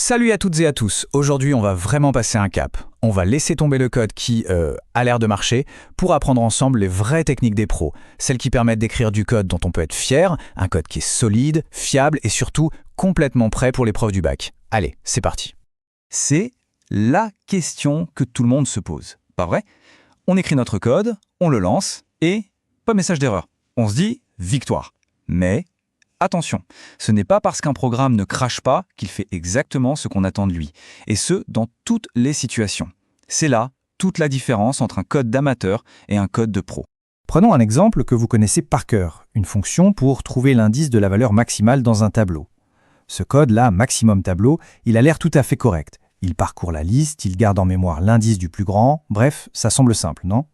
Salut à toutes et à tous, aujourd'hui on va vraiment passer un cap. On va laisser tomber le code qui a l'air de marcher pour apprendre ensemble les vraies techniques des pros, celles qui permettent d'écrire du code dont on peut être fier, un code qui est solide, fiable et surtout complètement prêt pour l'épreuve du bac. Allez, c'est parti. C'est la question que tout le monde se pose, pas vrai? On écrit notre code, on le lance et pas de message d'erreur. On se dit victoire. Mais attention, ce n'est pas parce qu'un programme ne crache pas qu'il fait exactement ce qu'on attend de lui, et ce, dans toutes les situations. C'est là toute la différence entre un code d'amateur et un code de pro. Prenons un exemple que vous connaissez par cœur, une fonction pour trouver l'indice de la valeur maximale dans un tableau. Ce code-là, maximum tableau, il a l'air tout à fait correct. Il parcourt la liste, il garde en mémoire l'indice du plus grand, bref, ça semble simple, non?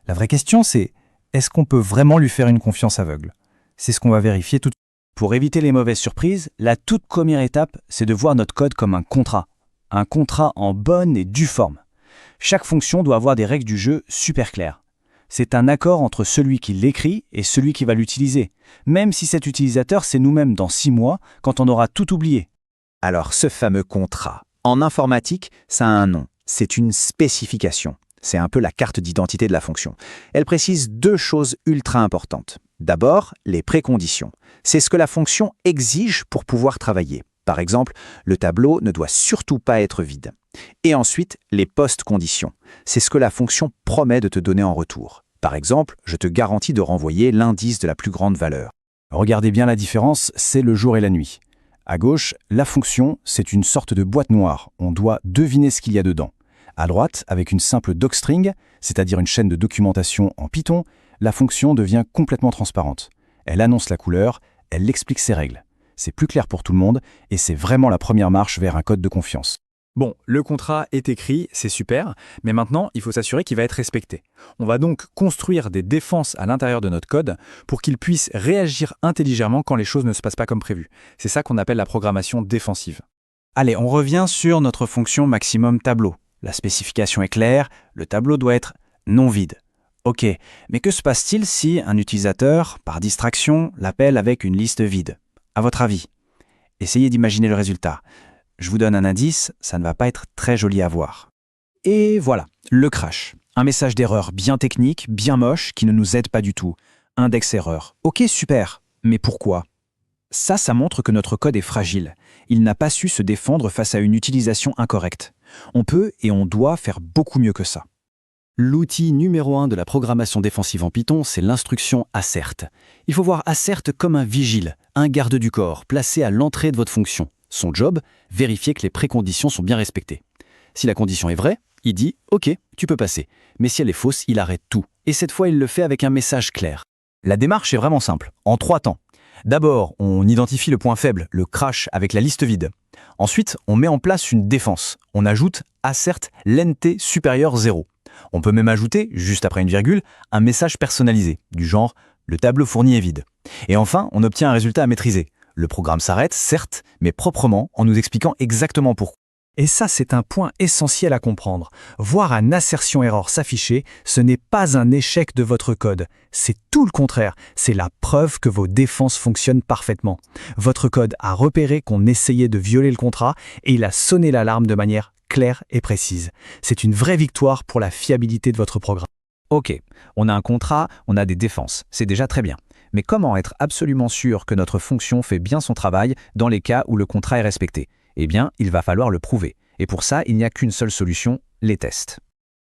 La vraie question c'est, est-ce qu'on peut vraiment lui faire une confiance aveugle? C'est ce qu'on va vérifier tout de suite. Pour éviter les mauvaises surprises, la toute première étape, c'est de voir notre code comme un contrat en bonne et due forme. Chaque fonction doit avoir des règles du jeu super claires. C'est un accord entre celui qui l'écrit et celui qui va l'utiliser, même si cet utilisateur, c'est nous-mêmes dans 6 mois, quand on aura tout oublié. Alors, ce fameux contrat, en informatique, ça a un nom, c'est une spécification. C'est un peu la carte d'identité de la fonction. Elle précise 2 choses ultra importantes. D'abord, les préconditions. C'est ce que la fonction exige pour pouvoir travailler. Par exemple, le tableau ne doit surtout pas être vide. Et ensuite, les post-conditions. C'est ce que la fonction promet de te donner en retour. Par exemple, je te garantis de renvoyer l'indice de la plus grande valeur. Regardez bien la différence, c'est le jour et la nuit. À gauche, la fonction, c'est une sorte de boîte noire. On doit deviner ce qu'il y a dedans. À droite, avec une simple docstring, c'est-à-dire une chaîne de documentation en Python, la fonction devient complètement transparente. Elle annonce la couleur, elle explique ses règles. C'est plus clair pour tout le monde et c'est vraiment la première marche vers un code de confiance. Bon, le contrat est écrit, c'est super, mais maintenant il faut s'assurer qu'il va être respecté. On va donc construire des défenses à l'intérieur de notre code pour qu'il puisse réagir intelligemment quand les choses ne se passent pas comme prévu. C'est ça qu'on appelle la programmation défensive. Allez, on revient sur notre fonction maximum tableau. La spécification est claire, le tableau doit être non vide. Ok, mais que se passe-t-il si un utilisateur, par distraction, l'appelle avec une liste vide? À votre avis? Essayez d'imaginer le résultat. Je vous donne un indice, ça ne va pas être très joli à voir. Et voilà, le crash. Un message d'erreur bien technique, bien moche, qui ne nous aide pas du tout. Index erreur. Ok, super. Mais pourquoi? Ça montre que notre code est fragile. Il n'a pas su se défendre face à une utilisation incorrecte. On peut et on doit faire beaucoup mieux que ça. L'outil numéro 1 de la programmation défensive en Python, c'est l'instruction assert. Il faut voir assert comme un vigile, un garde du corps, placé à l'entrée de votre fonction. Son job, vérifier que les préconditions sont bien respectées. Si la condition est vraie, il dit « Ok, tu peux passer ». Mais si elle est fausse, il arrête tout. Et cette fois, il le fait avec un message clair. La démarche est vraiment simple, en 3 temps. D'abord, on identifie le point faible, le crash avec la liste vide. Ensuite, on met en place une défense. On ajoute assert lent supérieur 0. On peut même ajouter, juste après une virgule, un message personnalisé, du genre « le tableau fourni est vide ». Et enfin, on obtient un résultat à maîtriser. Le programme s'arrête, certes, mais proprement, en nous expliquant exactement pourquoi. Et ça, c'est un point essentiel à comprendre. Voir un assertion error s'afficher, ce n'est pas un échec de votre code. C'est tout le contraire. C'est la preuve que vos défenses fonctionnent parfaitement. Votre code a repéré qu'on essayait de violer le contrat et il a sonné l'alarme de manière claire et précise. C'est une vraie victoire pour la fiabilité de votre programme. Ok, on a un contrat, on a des défenses. C'est déjà très bien. Mais comment être absolument sûr que notre fonction fait bien son travail dans les cas où le contrat est respecté? Eh bien, il va falloir le prouver. Et pour ça, il n'y a qu'une seule solution, les tests.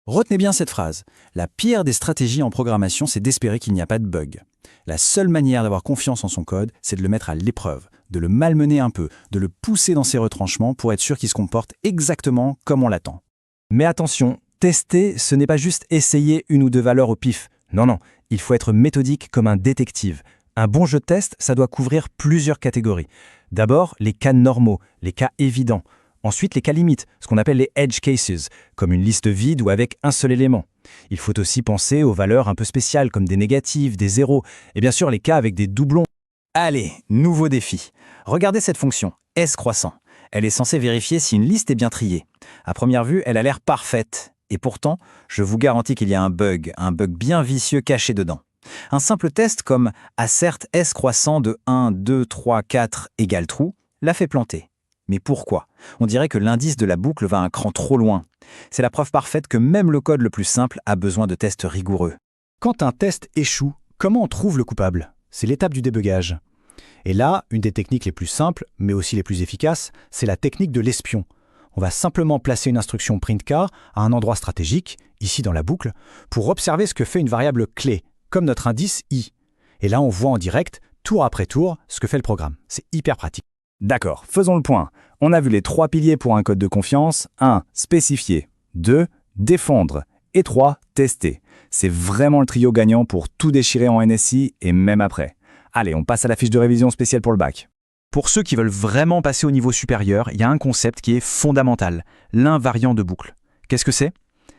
Retenez bien cette phrase. La pire des stratégies en programmation, c'est d'espérer qu'il n'y a pas de bug. La seule manière d'avoir confiance en son code, c'est de le mettre à l'épreuve, de le malmener un peu, de le pousser dans ses retranchements pour être sûr qu'il se comporte exactement comme on l'attend. Mais attention, tester, ce n'est pas juste essayer une ou deux valeurs au pif. Non, il faut être méthodique comme un détective. Un bon jeu de test, ça doit couvrir plusieurs catégories. D'abord, les cas normaux, les cas évidents. Ensuite, les cas limites, ce qu'on appelle les edge cases, comme une liste vide ou avec un seul élément. Il faut aussi penser aux valeurs un peu spéciales, comme des négatifs, des zéros, et bien sûr les cas avec des doublons. Allez, nouveau défi. Regardez cette fonction, S croissant. Elle est censée vérifier si une liste est bien triée. À première vue, elle a l'air parfaite. Et pourtant, je vous garantis qu'il y a un bug bien vicieux caché dedans. Un simple test comme assert S croissant de 1, 2, 3, 4 égale true l'a fait planter. Mais pourquoi? On dirait que l'indice de la boucle va un cran trop loin. C'est la preuve parfaite que même le code le plus simple a besoin de tests rigoureux. Quand un test échoue, comment on trouve le coupable? C'est l'étape du débugage. Et là, une des techniques les plus simples, mais aussi les plus efficaces, c'est la technique de l'espion. On va simplement placer une instruction printcar à un endroit stratégique, ici dans la boucle, pour observer ce que fait une variable clé, comme notre indice i. Et là, on voit en direct, tour après tour, ce que fait le programme. C'est hyper pratique. D'accord, faisons le point. On a vu les 3 piliers pour un code de confiance. 1. Spécifier. 2. Défendre. Et 3. Tester. C'est vraiment le trio gagnant pour tout déchirer en NSI et même après. Allez, on passe à la fiche de révision spéciale pour le bac. Pour ceux qui veulent vraiment passer au niveau supérieur, il y a un concept qui est fondamental, l'invariant de boucle. Qu'est-ce que c'est?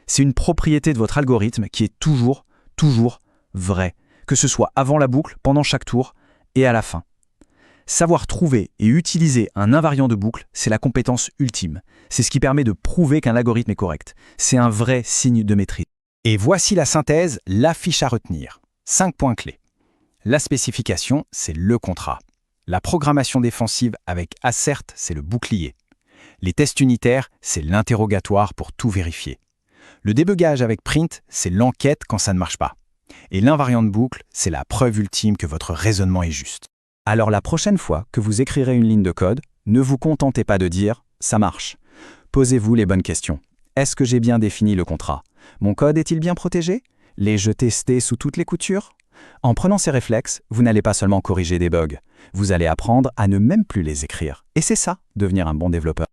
C'est une propriété de votre algorithme qui est toujours vraie, que ce soit avant la boucle, pendant chaque tour et à la fin. Savoir trouver et utiliser un invariant de boucle, c'est la compétence ultime. C'est ce qui permet de prouver qu'un algorithme est correct. C'est un vrai signe de maîtrise. Et voici la synthèse, la fiche à retenir. 5 points clés. La spécification, c'est le contrat. La programmation défensive avec assert, c'est le bouclier. Les tests unitaires, c'est l'interrogatoire pour tout vérifier. Le débugage avec print, c'est l'enquête quand ça ne marche pas. Et l'invariant de boucle, c'est la preuve ultime que votre raisonnement est juste. Alors la prochaine fois que vous écrirez une ligne de code, ne vous contentez pas de dire « ça marche ». Posez-vous les bonnes questions. Est-ce que j'ai bien défini le contrat? Mon code est-il bien protégé? L'ai-je testé sous toutes les coutures? En prenant ces réflexes, vous n'allez pas seulement corriger des bugs, vous allez apprendre à ne même plus les écrire. Et c'est ça, devenir un bon développeur.